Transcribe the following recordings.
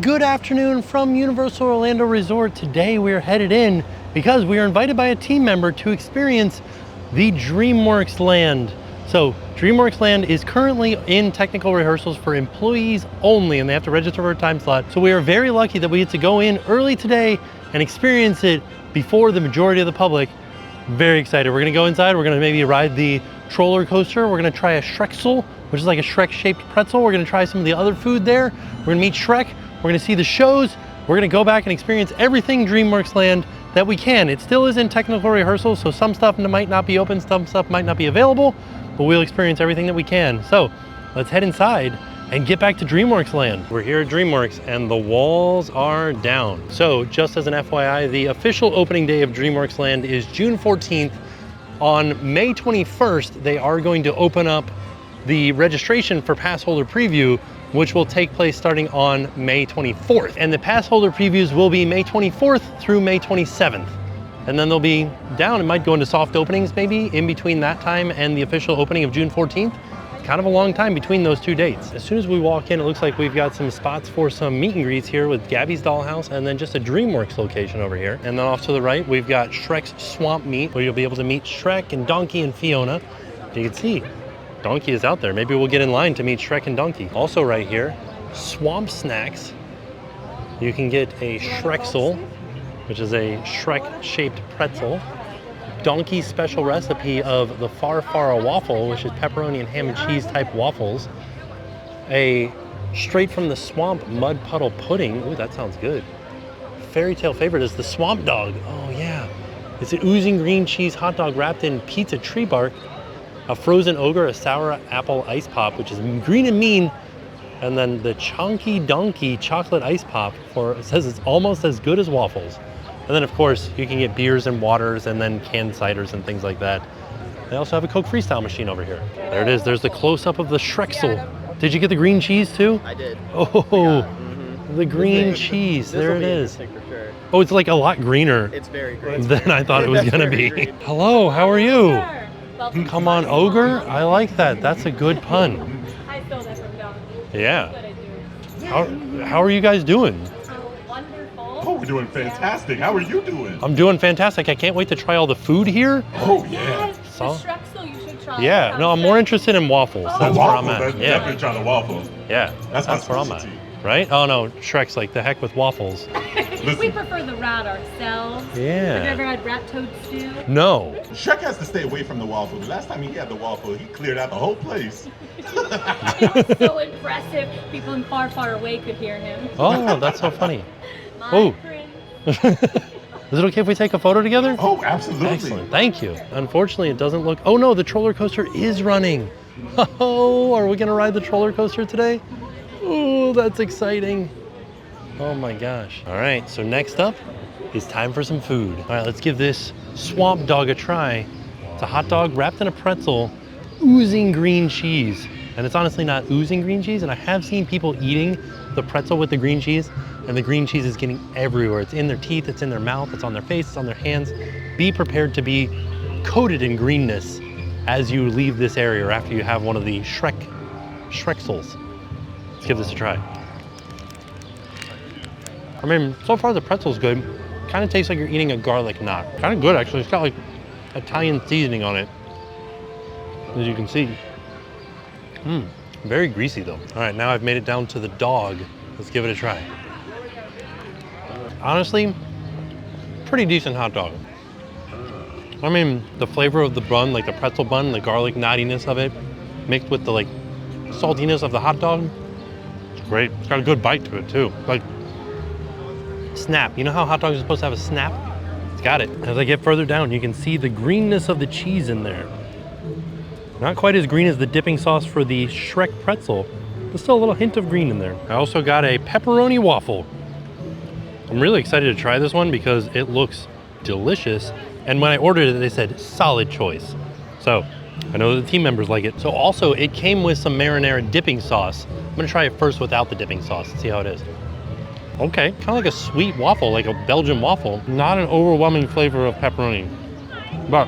Good afternoon from Universal Orlando Resort. Today we're headed in because we are invited by a team member to experience the DreamWorks Land. So DreamWorks Land is currently in technical rehearsals for employees only, and they have to register for a time slot. So we are very lucky that we get to go in early today and experience it before the majority of the public. Very excited. We're gonna go inside. We're gonna maybe ride the Trollercoaster. We're gonna try a Shreksel, which is like a Shrek-shaped pretzel. We're gonna try some of the other food there. We're gonna meet Shrek. We're gonna see the shows. We're gonna go back and experience everything DreamWorks Land that we can. It still is in technical rehearsal, so some stuff might not be open, some stuff might not be available, but we'll experience everything that we can. So let's head inside and get back to DreamWorks Land. We're here at DreamWorks and the walls are down. So just as an FYI, the official opening day of DreamWorks Land is June 14th. On May 21st, they are going to open up the registration for pass holder preview, which will take place starting on May 24th. And the pass holder previews will be May 24th through May 27th. And then they'll be down. It might go into soft openings maybe in between that time and the official opening of June 14th. Kind of a long time between those two dates. As soon as we walk in, it looks like we've got some spots for some meet and greets here with Gabby's Dollhouse and then just a DreamWorks location over here. And then off to the right, we've got Shrek's Swamp Meet, where you'll be able to meet Shrek and Donkey and Fiona. You can see Donkey is out there. Maybe we'll get in line to meet Shrek and Donkey. Also right here, Swamp Snacks. You can get a Shreksel, which is a Shrek-shaped pretzel. Donkey's special recipe of the Farfara waffle, which is pepperoni and ham and cheese type waffles. A straight from the swamp mud puddle pudding. Ooh, that sounds good. Fairy tale favorite is the swamp dog. Oh yeah. It's an oozing green cheese hot dog wrapped in pizza tree bark. A frozen ogre, a sour apple ice pop, which is green and mean. And then the Chonky Donkey chocolate ice pop, it says it's almost as good as waffles. And then of course, you can get beers and waters and then canned ciders and things like that. They also have a Coke Freestyle machine over here. There it is, there's the close-up of the Shreksel. Did you get the green cheese too? I did. Oh, the green cheese, there it is. Oh, it's like a lot greener. It's very green. Than I thought it was gonna be. Hello, how are you? Come on, ogre. I like that. That's a good pun. I stole that from Donkey. Yeah. That's what I do. How are you guys doing? Wonderful. Oh, we're doing fantastic. How are you doing? I'm doing fantastic. I can't wait to try all the food here. Oh, yeah. Yes, the Shreksel you should try. Yeah, no, I'm more interested in waffles. Oh. That's where I'm at. Definitely Yeah, trying the waffle. yeah, That's where I'm at. specialty. Right? Oh no, Shrek's like the heck with waffles. We prefer the rat ourselves. Have you Yeah. ever had rat toad stew? No. Shrek has to stay away from the waffle. The last time he had the waffle, he cleared out the whole place. It was so impressive. People in far, far away could hear him. Oh, that's so funny. My Oh. prince. Is it okay if we take a photo together? Oh, absolutely. Excellent, thank you. Unfortunately, it doesn't look, oh no, the roller coaster is running. Oh, are we gonna ride the roller coaster today? Oh, that's exciting. Oh my gosh. All right, so next up is time for some food. All right, let's give this swamp dog a try. It's a hot dog wrapped in a pretzel, oozing green cheese. And it's honestly not oozing green cheese, and I have seen people eating the pretzel with the green cheese, and the green cheese is getting everywhere. It's in their teeth, it's in their mouth, it's on their face, it's on their hands. Be prepared to be coated in greenness as you leave this area or after you have one of the Shreksels. Let's give this a try. I mean, so far the pretzel's good. Kind of tastes like you're eating a garlic knot. Kind of good actually. It's got like Italian seasoning on it, as you can see. Very greasy though. All right, now I've made it down to the dog. Let's give it a try. Honestly, pretty decent hot dog. I mean, the flavor of the bun, like the pretzel bun, the garlic knottiness of it, mixed with the like saltiness of the hot dog, it's great. It's got a good bite to it too. Like snap. You know how hot dogs are supposed to have a snap? It's got it. As I get further down, you can see the greenness of the cheese in there. Not quite as green as the dipping sauce for the Shrek pretzel, but still a little hint of green in there. I also got a pepperoni waffle. I'm really excited to try this one because it looks delicious. And when I ordered it, they said solid choice. So I know the team members like it. So also it came with some marinara dipping sauce. I'm gonna try it first without the dipping sauce and see how it is. Okay, kind of like a sweet waffle, like a Belgian waffle. Not an overwhelming flavor of pepperoni, but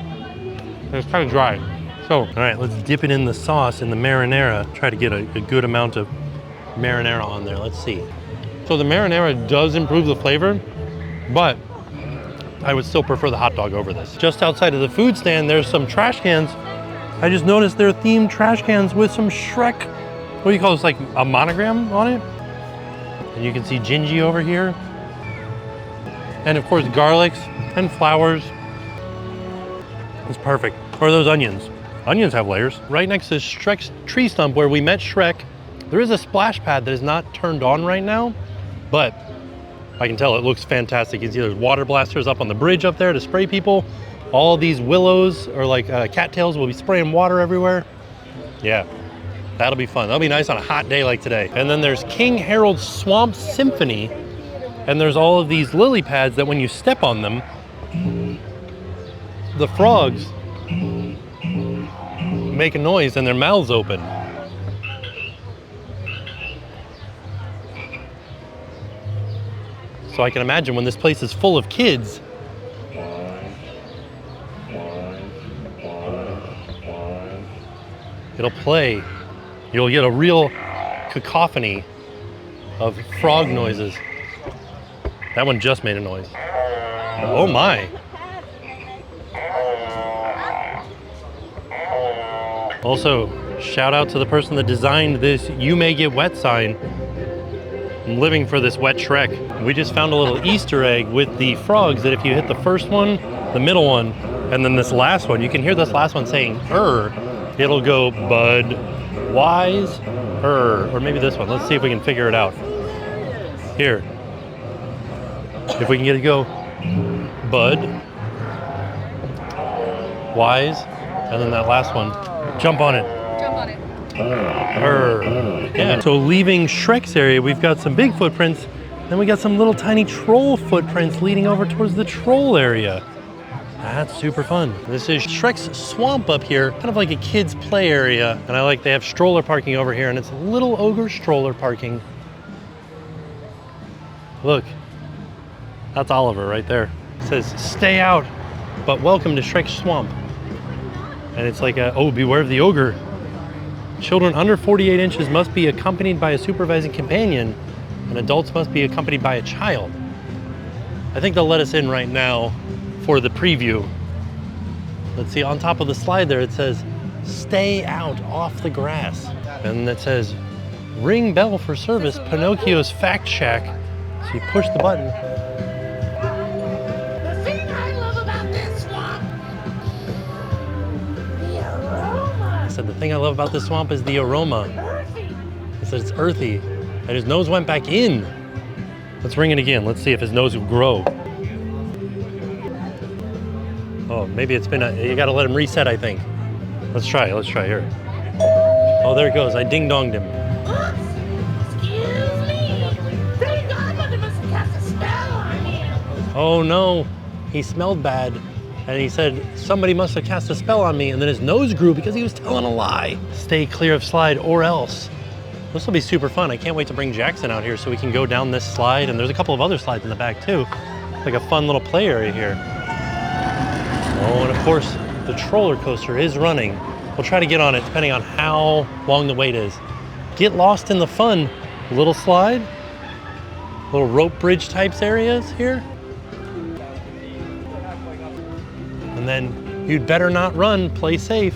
it's kind of dry. So, all right, let's dip it in the sauce, in the marinara. Try to get a good amount of marinara on there. Let's see. So the marinara does improve the flavor, but I would still prefer the hot dog over this. Just outside of the food stand, there's some trash cans. I just noticed they're themed trash cans with some Shrek, what do you call this, like a monogram on it? And you can see Gingy over here. And of course, garlics and flowers. It's perfect. Or those onions. Onions have layers. Right next to Shrek's tree stump where we met Shrek, there is a splash pad that is not turned on right now, but I can tell it looks fantastic. You can see there's water blasters up on the bridge up there to spray people. All of these willows or like cattails will be spraying water everywhere. Yeah, that'll be fun. That'll be nice on a hot day like today. And then there's King Harold's Swamp Symphony. And there's all of these lily pads that when you step on them, the frogs make a noise and their mouths open. So I can imagine when this place is full of kids, it'll play. You'll get a real cacophony of frog noises. That one just made a noise. Oh my. Also, shout out to the person that designed this "You May Get Wet" sign. I'm living for this wet Shrek. We just found a little Easter egg with the frogs that if you hit the first one, the middle one, and then this last one, you can hear this last one saying it'll go bud, wise, or maybe this one. Let's see if we can figure it out. Here. If we can get it to go bud, wise, and then that last one, jump on it. Jump on it. Yeah. So leaving Shrek's area, we've got some big footprints, then we got some little tiny troll footprints leading over towards the troll area. That's super fun. This is Shrek's swamp up here, kind of like a kid's play area. And I like they have stroller parking over here, and it's little ogre stroller parking. Look, that's Oliver right there. It says, "Stay out, but welcome to Shrek's swamp." And it's like oh, beware of the ogre. Children under 48 inches must be accompanied by a supervising companion, and adults must be accompanied by a child. I think they'll let us in right now for the preview. Let's see, on top of the slide there, it says, "Stay out off the grass." And it says, "Ring bell for service, Pinocchio's Fact Shack." So you push the button. The thing I love about this swamp, the aroma. I said, the thing I love about this swamp is the aroma. Earthy. He said it's earthy. And his nose went back in. Let's ring it again. Let's see if his nose will grow. Oh, maybe it's been you gotta let him reset, I think. Let's try here. Oh, there it goes. I ding-donged him. Oops. Excuse me. Fairy godmother must have cast a spell on you. Oh no, he smelled bad. And he said, somebody must have cast a spell on me. And then his nose grew because he was telling a lie. Stay clear of slide or else. This will be super fun. I can't wait to bring Jackson out here so we can go down this slide. And there's a couple of other slides in the back too. Like a fun little play area here. Oh, and of course, the Trollercoaster is running. We'll try to get on it depending on how long the wait is. Get lost in the fun. Little slide, little rope bridge types areas here. And then you'd better not run, play safe.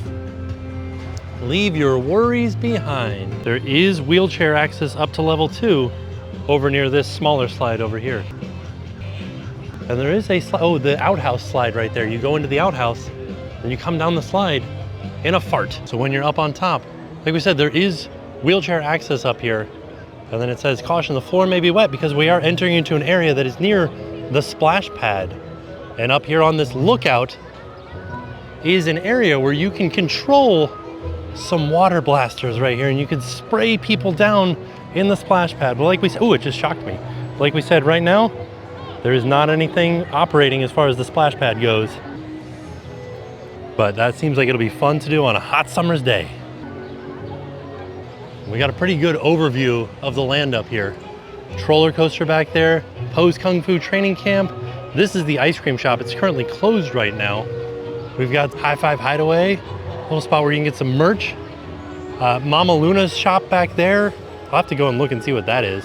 Leave your worries behind. There is wheelchair access up to level 2 over near this smaller slide over here. And there is a the outhouse slide right there. You go into the outhouse and you come down the slide in a fart. So when you're up on top, like we said, there is wheelchair access up here. And then it says, caution, the floor may be wet because we are entering into an area that is near the splash pad. And up here on this lookout is an area where you can control some water blasters right here, and you can spray people down in the splash pad. But like we said, oh, it just shocked me. Like we said, right now, there is not anything operating as far as the splash pad goes. But that seems like it'll be fun to do on a hot summer's day. We got a pretty good overview of the land up here. Trollercoaster back there, Poe's Kung Fu Training Camp. This is the ice cream shop. It's currently closed right now. We've got High Five Hideaway, a little spot where you can get some merch. Mama Luna's shop back there. I'll have to go and look and see what that is.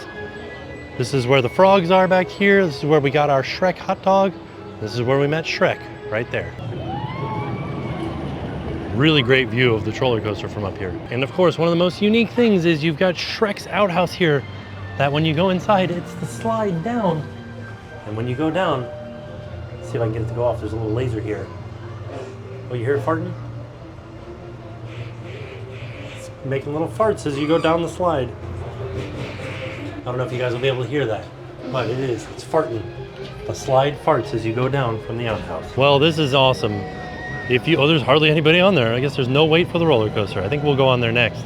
This is where the frogs are back here. This is where we got our Shrek hot dog. This is where we met Shrek, right there. Really great view of the roller coaster from up here. And of course, one of the most unique things is you've got Shrek's outhouse here, that when you go inside, it's the slide down. And when you go down, let's see if I can get it to go off. There's a little laser here. Oh, you hear it farting? It's making little farts as you go down the slide. I don't know if you guys will be able to hear that, but it is. It's farting. The slide farts as you go down from the outhouse. Well, this is awesome. Oh, there's hardly anybody on there. I guess there's no wait for the roller coaster. I think we'll go on there next.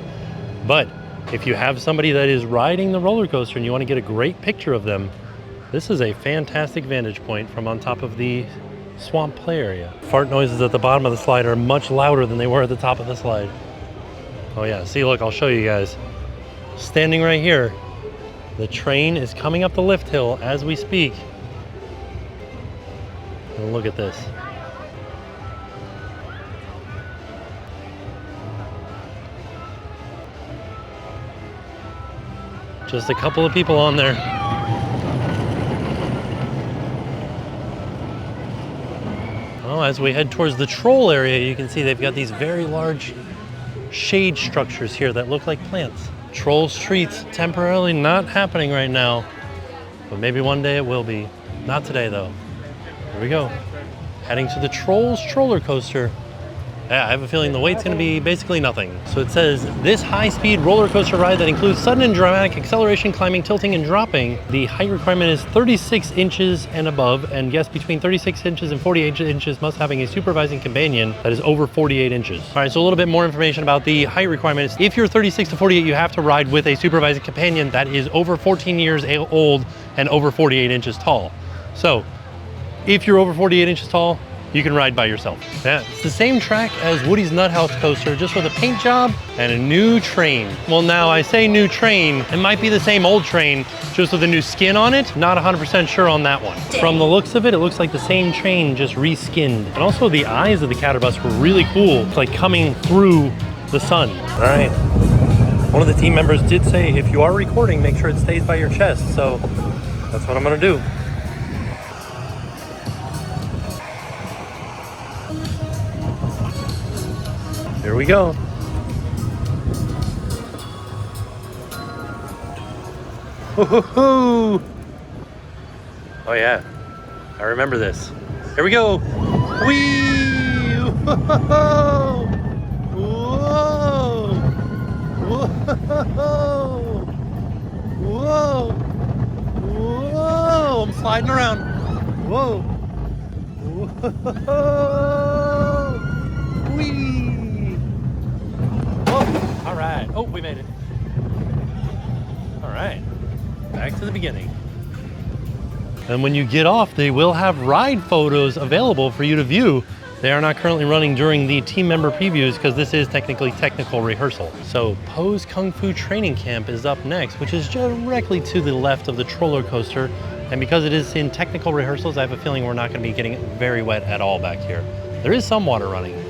But if you have somebody that is riding the roller coaster and you want to get a great picture of them, this is a fantastic vantage point from on top of the swamp play area. Fart noises at the bottom of the slide are much louder than they were at the top of the slide. Oh yeah, see, look, I'll show you guys. Standing right here, the train is coming up the lift hill as we speak. And look at this. Just a couple of people on there. Well, as we head towards the troll area, you can see they've got these very large shade structures here that look like plants. Troll streets temporarily not happening right now, but maybe one day it will be. Not today though. Here we go. Heading to the Trolls Troller Coaster. Yeah, I have a feeling the wait's gonna be basically nothing. So it says, this high-speed roller coaster ride that includes sudden and dramatic acceleration, climbing, tilting, and dropping. The height requirement is 36 inches and above, and guests between 36 inches and 48 inches must having a supervising companion that is over 48 inches. All right, so a little bit more information about the height requirements. If you're 36 to 48, you have to ride with a supervising companion that is over 14 years old and over 48 inches tall. So, if you're over 48 inches tall, you can ride by yourself. Yeah, it's the same track as Woody's Nut House coaster, just with a paint job and a new train. Well, now I say new train, it might be the same old train, just with a new skin on it. Not 100% sure on that one. From the looks of it, it looks like the same train, just reskinned. And also the eyes of the Catterbus were really cool. It's like coming through the sun. All right. One of the team members did say, if you are recording, make sure it stays by your chest. So that's what I'm gonna do. Here we go. Woo-hoo-hoo. Oh yeah, I remember this. Here we go. Whee! Whoa! Whoa! Whoa! Whoa! Whoa! I'm sliding around. Whoa! Whoa! Whee! All right. Oh, we made it. All right. Back to the beginning. And when you get off, they will have ride photos available for you to view. They are not currently running during the team member previews because this is technically technical rehearsal. So Poe's Kung Fu Training Camp is up next, which is directly to the left of the roller coaster. And because it is in technical rehearsals, I have a feeling we're not going to be getting very wet at all back here. There is some water running,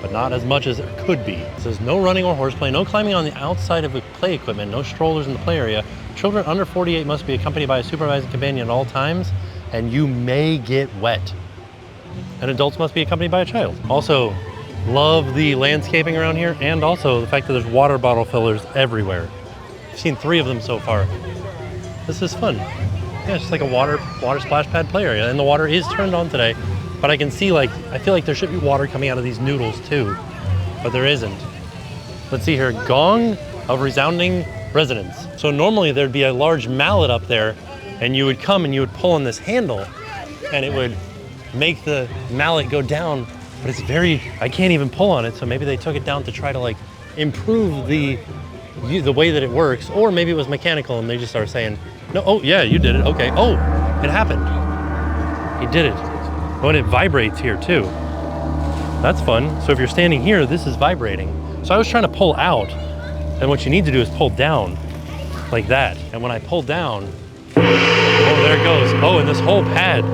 but not as much as it could be. It says no running or horseplay, no climbing on the outside of the play equipment, no strollers in the play area. Children under 48 must be accompanied by a supervising companion at all times, and you may get wet. And adults must be accompanied by a child. Also, love the landscaping around here, and also the fact that there's water bottle fillers everywhere. I've seen 3 of them so far. This is fun. Yeah, it's just like a water splash pad play area, and the water is turned on today. But I can see, like, I feel like there should be water coming out of these noodles too, but there isn't. Let's see here, Gong of Resounding Resonance. So normally there'd be a large mallet up there, and you would come and you would pull on this handle, and it would make the mallet go down, but it's I can't even pull on it, so maybe they took it down to try to like improve the way that it works, or maybe it was mechanical and they just started saying, no, oh yeah, you did it, okay. Oh, it happened. He did it. Oh, and it vibrates here too. That's fun. So if you're standing here, this is vibrating. So I was trying to pull out, and what you need to do is pull down like that. And when I pull down, oh, there it goes. Oh, and this whole pad.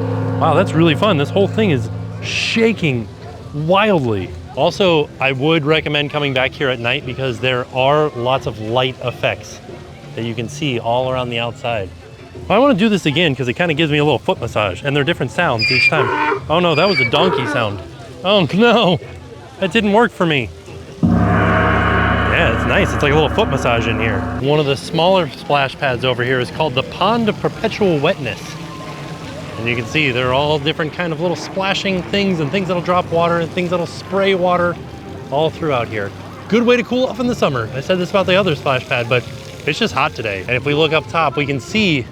Wow, that's really fun. This whole thing is shaking wildly. Also, I would recommend coming back here at night because there are lots of light effects that you can see all around the outside. I want to do this again because it kind of gives me a little foot massage, and they're different sounds each time. Oh no, that was a donkey sound. Oh no, that didn't work for me. Yeah, it's nice. It's like a little foot massage in here. One of the smaller splash pads over here is called the Pond of Perpetual Wetness. And you can see they're all different kind of little splashing things and things that'll drop water and things that'll spray water all throughout here. Good way to cool off in the summer. I said this about the other splash pad, but it's just hot today. And if we look up top, we can see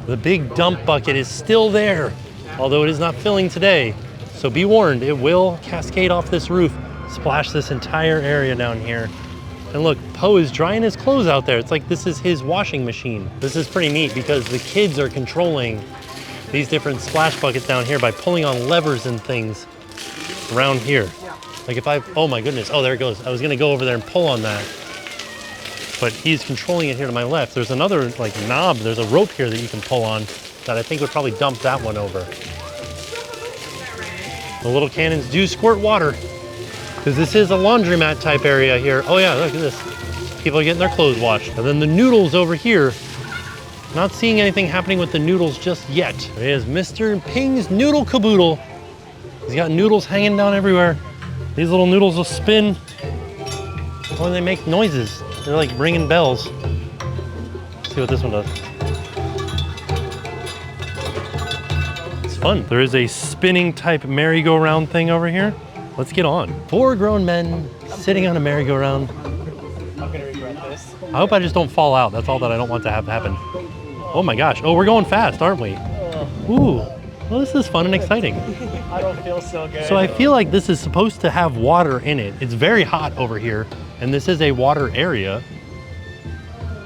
the big dump bucket is still there, although it is not filling today. So be warned, it will cascade off this roof, splash this entire area down here. And look, Poe is drying his clothes out there. It's like this is his washing machine. This is pretty neat because the kids are controlling these different splash buckets down here by pulling on levers and things around here. Like if oh my goodness, oh there it goes. I was gonna go over there and pull on that, but he's controlling it here to my left. There's another like knob, there's a rope here that you can pull on that I think would probably dump that one over. The little cannons do squirt water because this is a laundromat type area here. Oh yeah, look at this. People are getting their clothes washed. And then the noodles over here, not seeing anything happening with the noodles just yet. There is Mr. Ping's Noodle Caboodle. He's got noodles hanging down everywhere. These little noodles will spin. Oh, they make noises. They're like ringing bells. Let's see what this one does. It's fun. There is a spinning type merry-go-round thing over here. Let's get on. 4 grown men sitting on a merry-go-round. I'm gonna regret this. I hope I just don't fall out. That's all that I don't want to have happen. Oh my gosh. Oh, we're going fast, aren't we? Ooh. Well, this is fun and exciting. I don't feel so good. So I feel like this is supposed to have water in it. It's very hot over here, and this is a water area.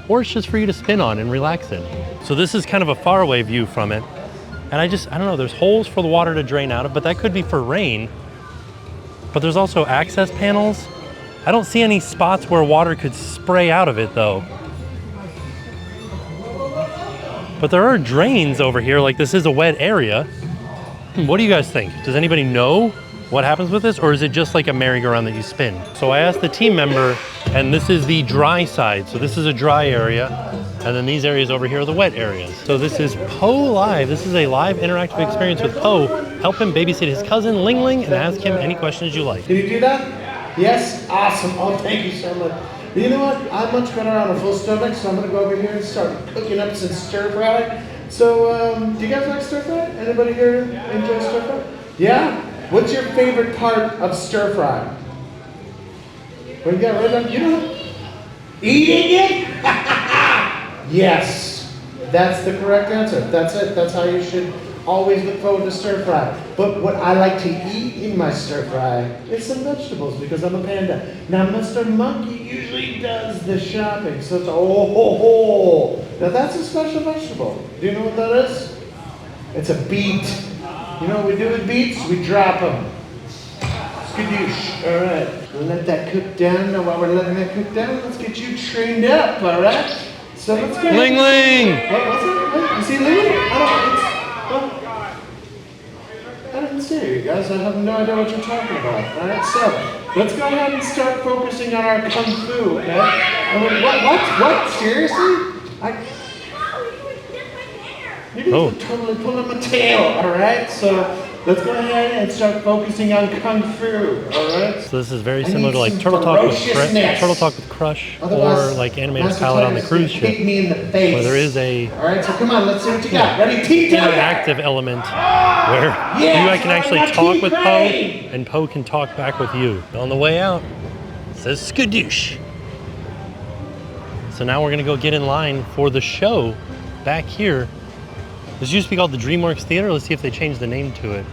Or it's just for you to spin on and relax in. So this is kind of a faraway view from it. And I don't know, there's holes for the water to drain out of, but that could be for rain. But there's also access panels. I don't see any spots where water could spray out of it though. But there are drains over here, like this is a wet area. What do you guys think? Does anybody know what happens with this, or is it just like a merry-go-round that you spin? So I asked the team member, and this is the dry side. So this is a dry area, and then these areas over here are the wet areas. So this is Poe Live. This is a live interactive experience with Poe. Help him babysit his cousin Ling Ling and ask him any questions you like. Can you do that? Yes? Awesome. Oh, thank you so much. You know what? I'm much better on a full stomach, so I'm going to go over here and start cooking up some stir fry. So, do you guys like stir fry? Anybody here enjoy stir fry? Yeah? What's your favorite part of stir fry? What do you got right now? You know? Eating it? Yes. That's the correct answer. That's it. That's how you should always look forward to stir fry. But what I like to eat in my stir fry is some vegetables because I'm a panda. Now, Mr. Monkey usually does the shopping, so it's now that's a special vegetable. Do you know what that is? It's a beet. You know what we do with beets? We drop them. Skadoosh. All right. We'll let that cook down. Now, while we're letting that cook down, let's get you trained up. All right. So let's go. Ling Ling. What was it? Wait, you see Ling Ling? I didn't see you guys. I have no idea what you're talking about. All right, so let's go ahead and start focusing on our kung fu. Okay? What? Seriously? You guys are totally pulling my tail. All right, so let's go ahead and start focusing on kung fu. All right. So this is very similar to like Turtle Talk with Crush, or like Animated Palette on the cruise ship, where there is a all right, so come on, let's see what you got. Ready? interactive element where you can actually talk with Poe, and Poe can talk back with you. On the way out, it says skadoosh. So now we're gonna go get in line for the show back here. This used to be called the DreamWorks Theater. Let's see if they changed the name to it.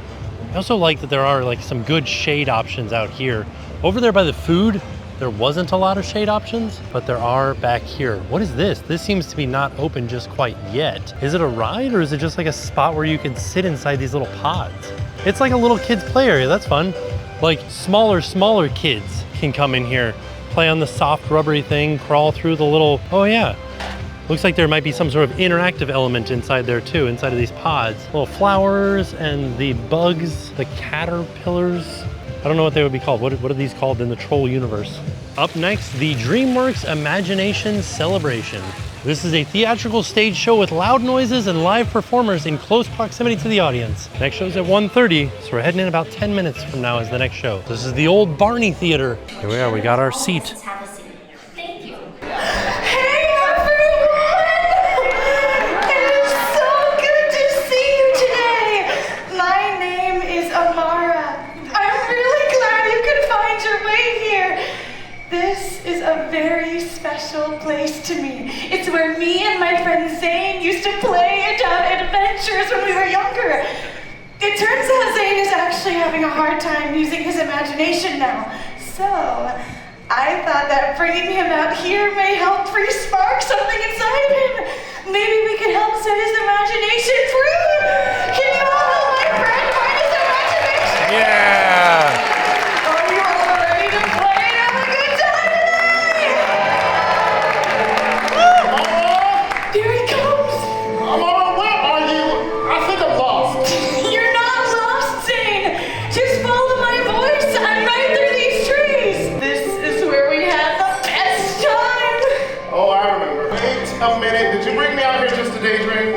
I also like that there are like some good shade options out here. Over there by the food, there wasn't a lot of shade options, but there are back here. What is this? This seems to be not open just quite yet. Is it a ride, or is it just like a spot where you can sit inside these little pods? It's like a little kids play area. That's fun. Like smaller kids can come in here, play on the soft rubbery thing, crawl through the little, oh yeah. Looks like there might be some sort of interactive element inside there too, inside of these pods. Little flowers and the bugs, the caterpillars. I don't know what they would be called. What are these called in the troll universe? Up next, the DreamWorks Imagination Celebration. This is a theatrical stage show with loud noises and live performers in close proximity to the audience. Next show's at 1:30, so we're heading in about 10 minutes from now is the next show. This is the old Barney Theater. Here we are, we got our seat. Have a seat. Thank you. Hey everyone! It is so good to see you today. My name is Amara. I'm really glad you could find your way here. This is a very special place to me. It's where me and my friend Zane used to play and have adventures when we were younger. It turns out Zane is actually having a hard time using his imagination now. So, I thought that bringing him out here may help re-spark something inside him. Maybe we can help set his imagination free. Can you all help my friend find his imagination? Yeah! Are you all ready to play and have a good time today? Here he comes. Amara, where are you? I think I'm lost. You're not lost, Zane. Just follow my voice. I'm right through these trees. This is where we had the best time. Oh, I remember. Wait a minute. Did you bring me out here just to daydream?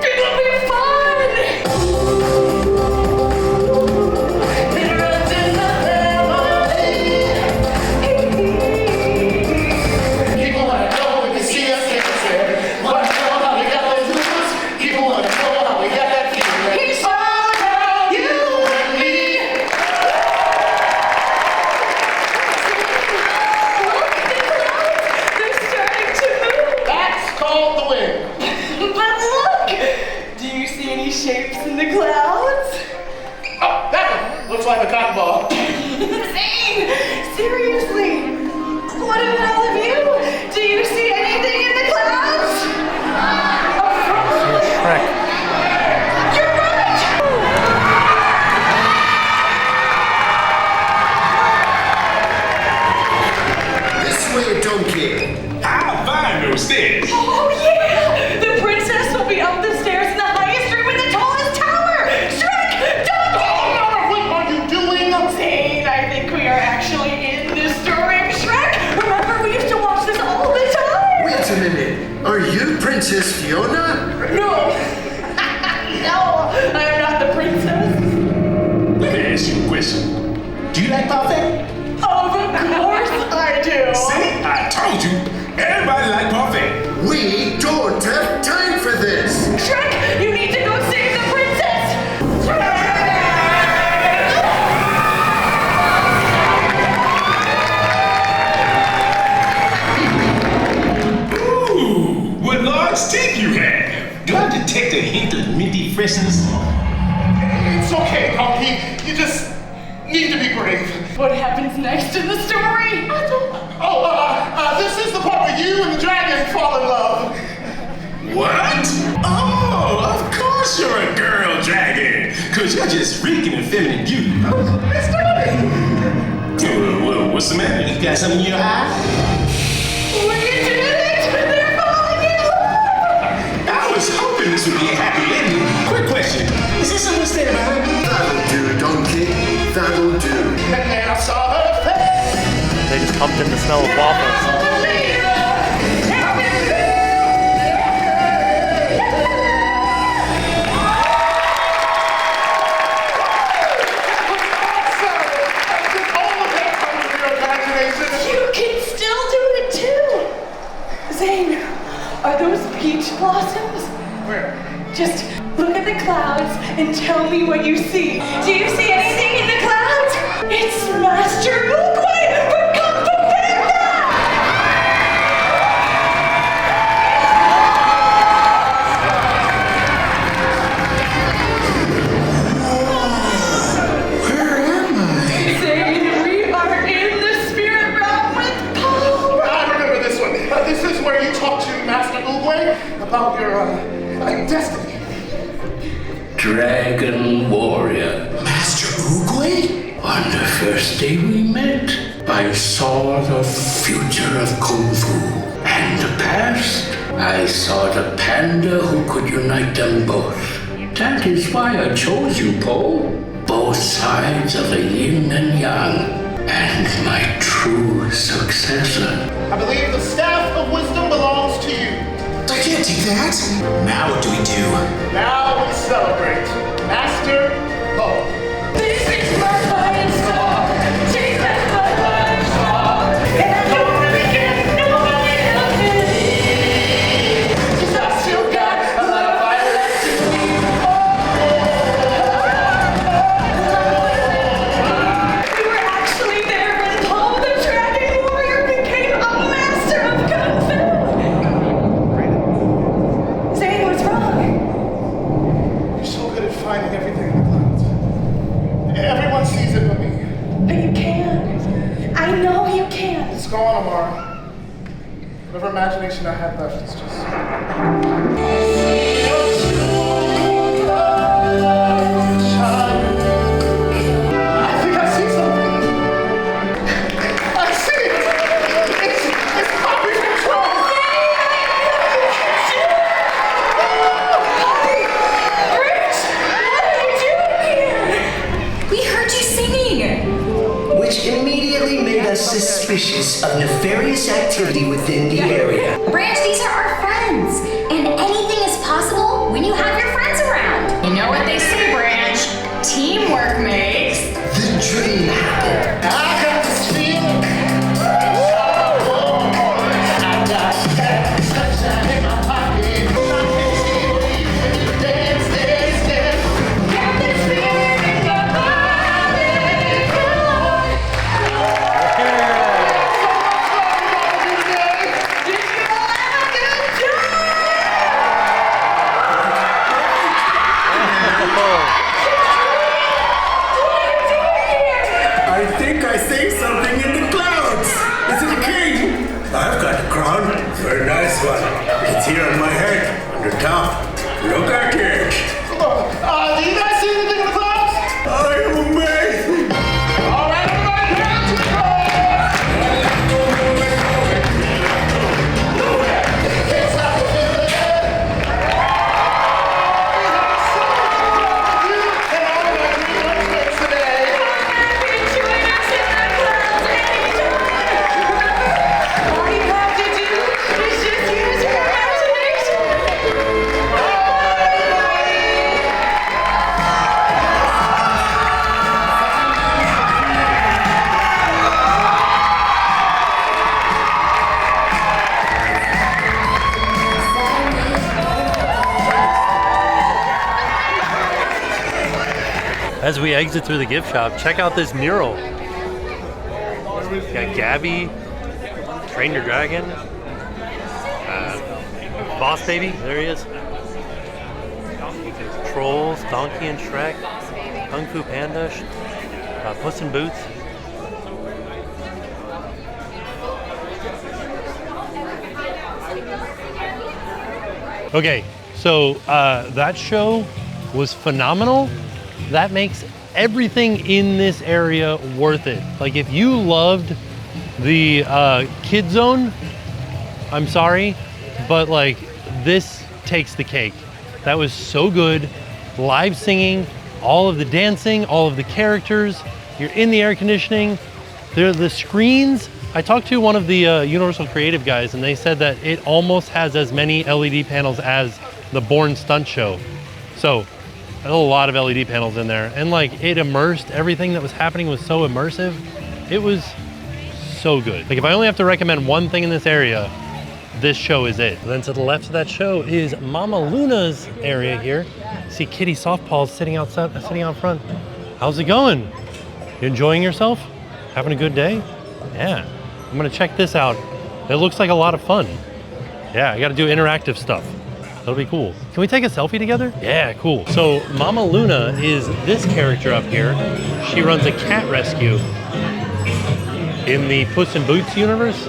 It'll be fun. It runs in the family. People wanna know when they see us dancing. Wanna know how we got those moves. People wanna know how we got that feeling. He's all about you and me. Look, the clouds. They're starting to move. That's called the wind. But look! Do you see any shapes in the clouds? Oh, that one looks like a cotton ball. Zane! Seriously! What about all of you? Do you see anything in the clouds? Shrek. You're right! This way, donkey. I'll find those stairs. Oh yeah! The princess will be up the stairs in the highest room in the tallest tower! Shrek! Don't What are you doing? Zane, I think we are actually in the story of Shrek! Remember, we used to watch this all the time! Wait a minute. Are you Princess Fiona? No! No, I am not the princess. Let me ask you a question. Do you like parfait? Of course I do! See, I told you. Everybody like parfait. We don't have time for this. Shrek, you need to go save the princess! Shrek! Ooh, what large teeth you have. Do I detect a hint of minty freshness? It's okay, donkey. You just need to be brave. What happens next in the story? Oh, this is the part where you and the dragon fall in love. What? Oh, of course you're a girl dragon. Cause you're just reeking of feminine beauty. Well, what's the matter? You got something in your eye? We did it! They're falling in love! I was hoping this would be a happy ending. Quick question. Is this someone standing behind me? That'll do, donkey. That'll do. And then I saw her face. They just pumped in the smell of waffles. You can still do it too! Zane, are those peach blossoms? Where? Just look at the clouds and tell me what you see. Do you see anything in the clouds? It's Master Oogway from Kung Fu Panda! Where am I? Zane, we are in the spirit realm with Paul! I remember this one. This is where you talk to Master Oogway about your destiny. Dragon Warrior. Master Oogway? On the first day we met, I saw the future of Kung Fu. And the past, I saw the panda who could unite them both. That is why I chose you, Paul. Both sides of the yin and yang. And my true successor. I believe the staff of wisdom belongs to you. I can't take that. Now what do we do? Now we celebrate. Master Poe. This is my flying star. Take that my flying star. And I don't really get nobody else me. 'Cause I still got a lot of fire left in me. We were actually there when Paul the Dragon Warrior became a master of Kung Fu. Zane, what's wrong? You're so good at finding everything in the clouds. Everyone sees it but me. But you can. I know you can. It's gone, Amara. Whatever imagination I had left is just... I think I see something. I see it. It's popping control. We heard you singing. Which immediately made us suspicious of nefarious activity within the area. Branch, these are our friends. And anything is possible when you have your friends around. You know what they say, Branch? Teamwork makes The dream happened. I got this feeling. I got that sunshine in my pocket. I can see you dance, dance, dance. Got this feeling in my body. Come on. I think I see something in the clouds. Is it a king? I've got a crown. Very nice one. It's here on my head, on the top. Look at it. Do you guys see anything in the clouds? I am amazed. All right, everybody, hands All you have to do is just use your imagination. As we exit through the gift shop, check out this mural. Got Gabby, Train Your Dragon, Boss Baby, there he is. Trolls, Donkey and Shrek, Kung Fu Panda, Puss in Boots. Okay, so that show was phenomenal. That makes everything in this area worth it. Like if you loved the Kid Zone, I'm sorry, but like this takes the cake. That was so good. Live singing, all of the dancing, all of the characters. You're in the air conditioning. The screens. I talked to one of the Universal Creative guys and they said that it almost has as many LED panels as the Bourne Stunt Show. So a lot of LED panels in there, and like it immersed, everything that was happening was so immersive. It was so good. Like if I only have to recommend one thing in this area, this show is it. And then to the left of that show is Mama Luna's area here. See Kitty Softpaws sitting outside, sitting out front. How's it going? You enjoying yourself? Having a good day? Yeah. I'm gonna check this out. It looks like a lot of fun. Yeah, I gotta do interactive stuff. That'll be cool. Can we take a selfie together? Yeah, cool. So Mama Luna is this character up here. She runs a cat rescue in the Puss in Boots universe.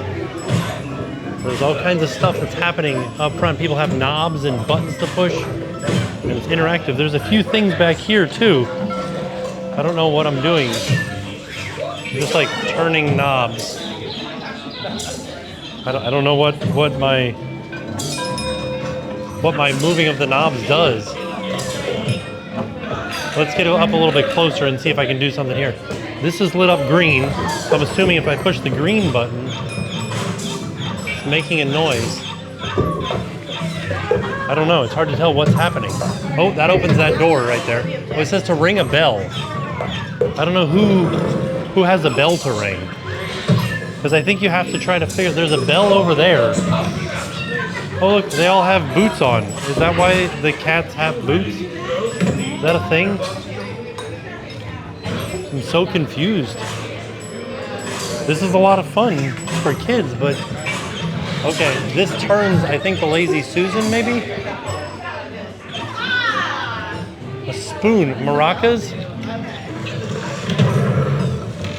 There's all kinds of stuff that's happening up front. People have knobs and buttons to push, and it's interactive. There's a few things back here too. I don't know what I'm doing. I'm just like turning knobs. I don't know what my moving of the knobs does. Let's get up a little bit closer and see if I can do something here. This is lit up green, so I'm assuming if I push the green button, it's making a noise. I don't know. It's hard to tell what's happening. Oh, that opens that door right there. Oh, it says to ring a bell. I don't know who has a bell to ring. Because I think you have to try to figure, there's a bell over there. Oh look, they all have boots on. Is that why the cats have boots? Is that a thing? I'm so confused. This is a lot of fun for kids, but okay, this turns, I think, the Lazy Susan, maybe? A spoon, maracas?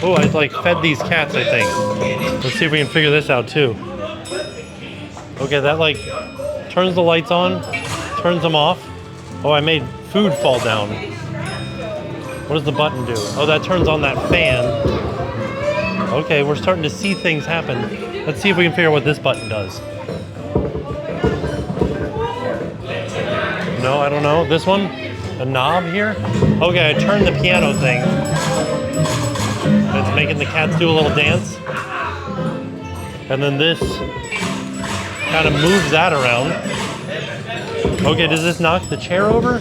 Oh, I like fed these cats, I think. Let's see if we can figure this out too. Okay, that like turns the lights on, turns them off. Oh, I made food fall down. What does the button do? Oh, that turns on that fan. Okay, we're starting to see things happen. Let's see if we can figure out what this button does. No, I don't know. This one? A knob here? Okay, I turned the piano thing. It's making the cats do a little dance. And then this kind of moves that around. Okay, does this knock the chair over?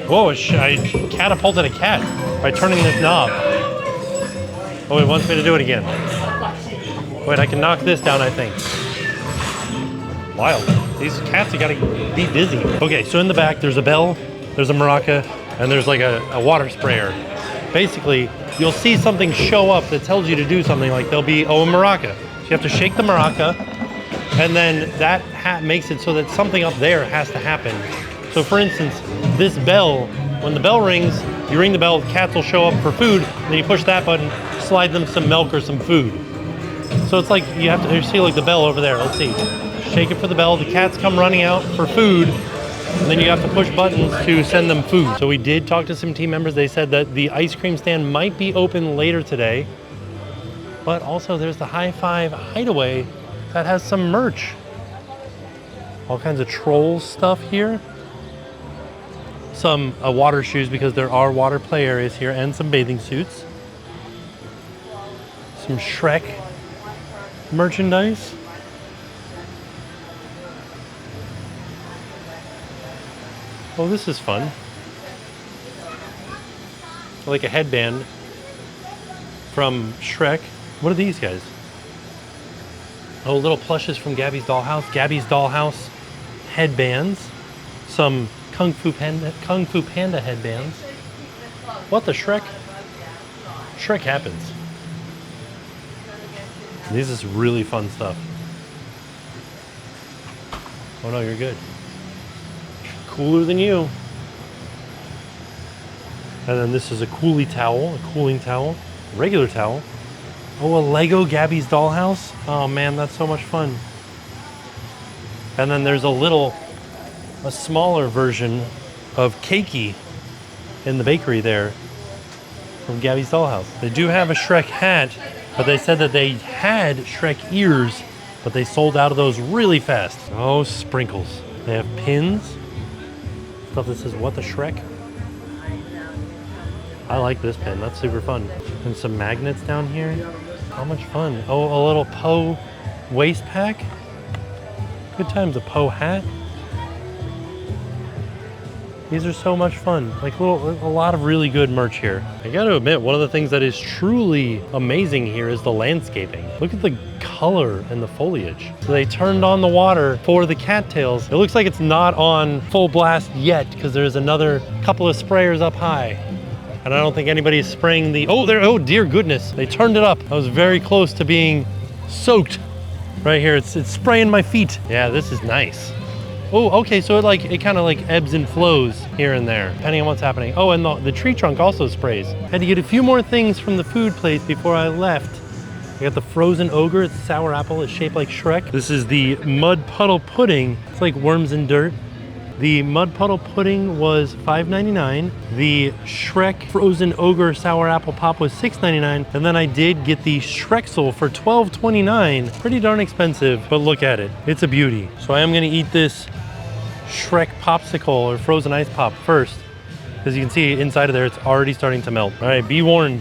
Whoa, I catapulted a cat by turning this knob. Oh, it wants me to do it again. Wait, I can knock this down, I think. Wild. These cats have got to be dizzy. Okay, so in the back, there's a bell, there's a maraca, and there's like a water sprayer. Basically, you'll see something show up that tells you to do something, like there'll be, oh, a maraca. So you have to shake the maraca, and then that makes it so that something up there has to happen. So for instance, this bell, when the bell rings, you ring the bell, the cats will show up for food, and then you push that button, slide them some milk or some food. So it's like you have to, you see like the bell over there, let's see. Shake it for the bell, the cats come running out for food, and then you have to push buttons to send them food. So we did talk to some team members. They said that the ice cream stand might be open later today, but also there's the High Five Hideaway that has some merch. All kinds of Trolls stuff here. Some water shoes, because there are water play areas here, and some bathing suits. Some Shrek merchandise. Oh, this is fun. Like a headband from Shrek. What are these guys? Oh, little plushes from Gabby's Dollhouse. Gabby's Dollhouse headbands. Some Kung Fu Panda headbands. What the Shrek? Shrek happens. This is really fun stuff. Oh no, you're good. Cooler than you. And then this is a cooling towel, regular towel. Oh, a Lego Gabby's Dollhouse. Oh man, that's so much fun. And then there's a smaller version of Cakey in the bakery there from Gabby's Dollhouse. They do have a Shrek hat, but they said that they had Shrek ears, but they sold out of those really fast. Oh, sprinkles. They have pins. Stuff that says, what the Shrek? I like this pin, that's super fun. And some magnets down here. How much fun. Oh, a little Poe waist pack. Good times, a Poe hat. These are so much fun. Like a lot of really good merch here. I gotta admit, one of the things that is truly amazing here is the landscaping. Look at the color and the foliage. So they turned on the water for the cattails. It looks like it's not on full blast yet because there's another couple of sprayers up high. And I don't think anybody's spraying the, oh dear goodness. They turned it up. I was very close to being soaked right here. It's spraying my feet. Yeah, this is nice. Oh, okay, so it kind of like ebbs and flows here and there, depending on what's happening. Oh, and the tree trunk also sprays. Had to get a few more things from the food place before I left. I got the frozen ogre, it's sour apple, it's shaped like Shrek. This is the mud puddle pudding. It's like worms and dirt. The mud puddle pudding was $5.99. The Shrek frozen ogre sour apple pop was $6.99. And then I did get the Shreksel for $12.29. Pretty darn expensive, but look at it. It's a beauty. So I am gonna eat this Shrek popsicle or frozen ice pop first. As you can see inside of there, it's already starting to melt. All right, be warned.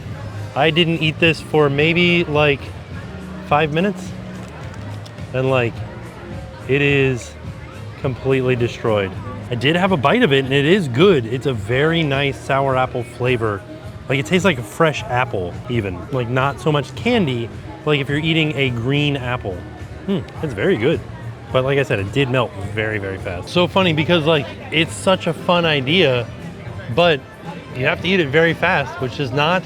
I didn't eat this for maybe like 5 minutes. and like it is completely destroyed. I did have a bite of it and it is good. It's a very nice sour apple flavor. Like it tastes like a fresh apple even. Like not so much candy, but like if you're eating a green apple. It's very good. But like I said, it did melt very, very fast. So funny because like it's such a fun idea, but you have to eat it very fast, which does not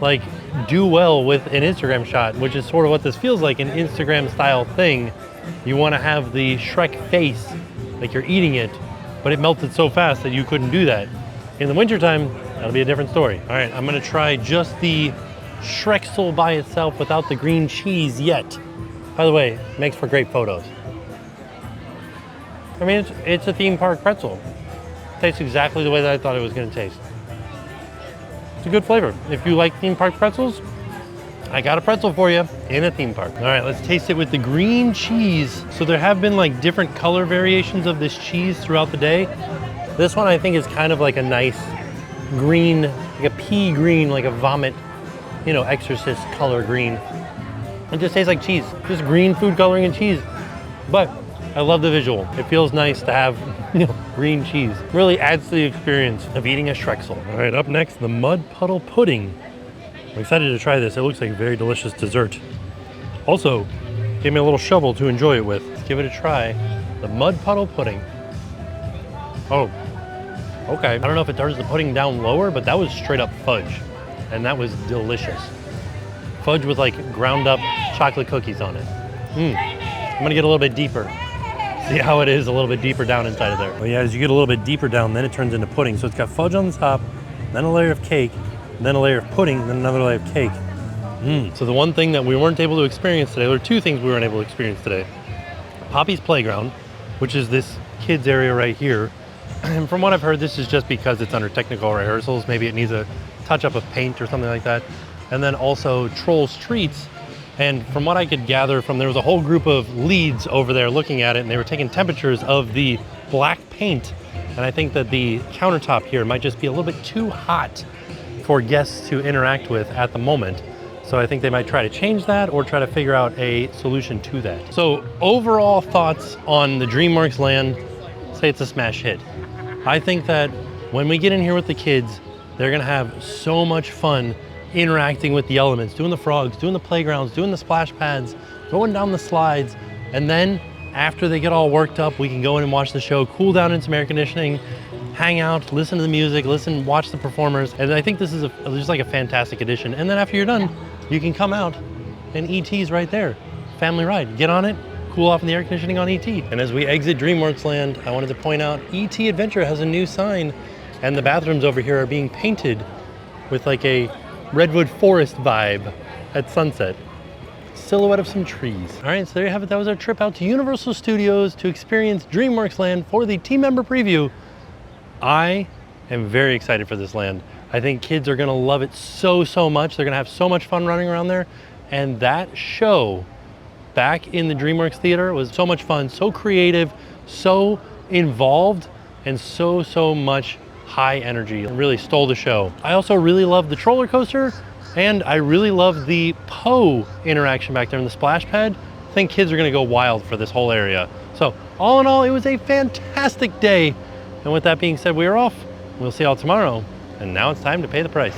like do well with an Instagram shot, which is sort of what this feels like, an Instagram style thing. You want to have the Shrek face, like you're eating it, but it melted so fast that you couldn't do that. In the wintertime, that'll be a different story. All right, I'm gonna try just the Shreksel by itself without the green cheese yet. By the way, it makes for great photos. I mean, it's a theme park pretzel. It tastes exactly the way that I thought it was gonna taste. It's a good flavor. If you like theme park pretzels, I got a pretzel for you in a theme park. All right, let's taste it with the green cheese. So there have been like different color variations of this cheese throughout the day. This one I think is kind of like a nice green, like a pea green, like a vomit, you know, exorcist color green. It just tastes like cheese, just green food coloring and cheese. But I love the visual. It feels nice to have, you know, green cheese. Really adds to the experience of eating a Shreksel. All right, up next, the mud puddle pudding. I'm excited to try this. It looks like a very delicious dessert. Also, gave me a little shovel to enjoy it with. Let's give it a try. The mud puddle pudding. Oh, okay. I don't know if it turns the pudding down lower, but that was straight up fudge. And that was delicious. Fudge with like ground up chocolate cookies on it. I'm gonna get a little bit deeper. See how it is a little bit deeper down inside of there. Well, yeah, as you get a little bit deeper down, then it turns into pudding. So it's got fudge on the top, then a layer of cake, then a layer of pudding, then another layer of cake. So the one thing that we weren't able to experience today, or two things we weren't able to experience today. Poppy's Playground, which is this kids area right here. And from what I've heard, this is just because it's under technical rehearsals. Maybe it needs a touch up of paint or something like that. And then also Troll Streets. And from what I could gather from, there was a whole group of leads over there looking at it, and they were taking temperatures of the black paint. And I think that the countertop here might just be a little bit too hot for guests to interact with at the moment. So I think they might try to change that or try to figure out a solution to that. So overall thoughts on the DreamWorks Land, say it's a smash hit. I think that when we get in here with the kids, they're gonna have so much fun interacting with the elements, doing the frogs, doing the playgrounds, doing the splash pads, going down the slides. And then after they get all worked up, we can go in and watch the show, cool down in some air conditioning, hang out, listen to the music, watch the performers. And I think this is just like a fantastic addition. And then after you're done, you can come out and ET's right there. Family ride, get on it, cool off in the air conditioning on ET. And as we exit DreamWorks Land, I wanted to point out ET Adventure has a new sign, and the bathrooms over here are being painted with like a redwood forest vibe at sunset. Silhouette of some trees. All right, so there you have it. That was our trip out to Universal Studios to experience DreamWorks Land for the team member preview. I am very excited for this land. I think kids are gonna love it so much. They're gonna have so much fun running around there. And that show back in the DreamWorks Theater was so much fun, so creative, so involved, and so much high energy. It really stole the show. I also really love the Trollercoaster, and I really love the Poe interaction back there in the splash pad. I think kids are gonna go wild for this whole area. So all in all, it was a fantastic day. And with that being said, we are off. We'll see y'all tomorrow. And now it's time to pay the price.